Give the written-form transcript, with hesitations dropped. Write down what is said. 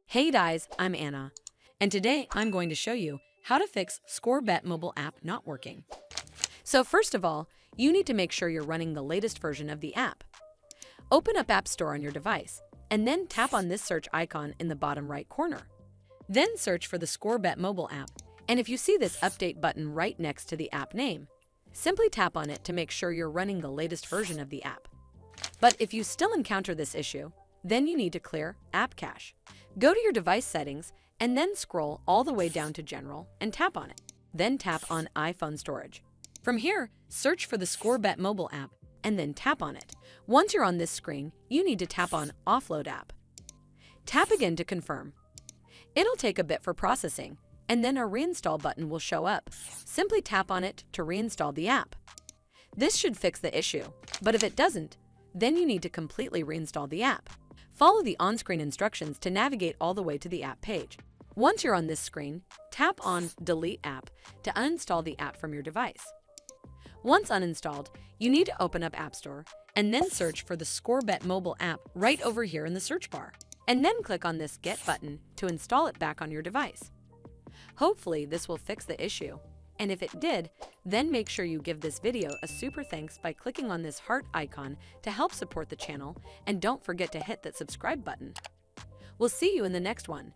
Hey guys, I'm Anna, and today I'm going to show you how to fix ScoreBet mobile app not working. So first of all, you need to make sure you're running the latest version of the app. Open up App Store on your device, and then tap on this search icon in the bottom right corner. Then search for the ScoreBet mobile app, and if you see this update button right next to the app name, simply tap on it to make sure you're running the latest version of the app. But if you still encounter this issue, then you need to clear App Cache. Go to your device settings and then scroll all the way down to General and tap on it. Then tap on iPhone Storage. From here, search for the ScoreBet mobile app and then tap on it. Once you're on this screen, you need to tap on Offload App. Tap again to confirm. It'll take a bit for processing, and then a Reinstall button will show up. Simply tap on it to reinstall the app. This should fix the issue, but if it doesn't, then you need to completely reinstall the app. Follow the on-screen instructions to navigate all the way to the app page. Once you're on this screen, tap on Delete App to uninstall the app from your device. Once uninstalled, you need to open up App Store and then search for the ScoreBet mobile app right over here in the search bar, and then click on this Get button to install it back on your device. Hopefully, this will fix the issue. And if it did, then make sure you give this video a super thanks by clicking on this heart icon to help support the channel, and don't forget to hit that subscribe button. We'll see you in the next one.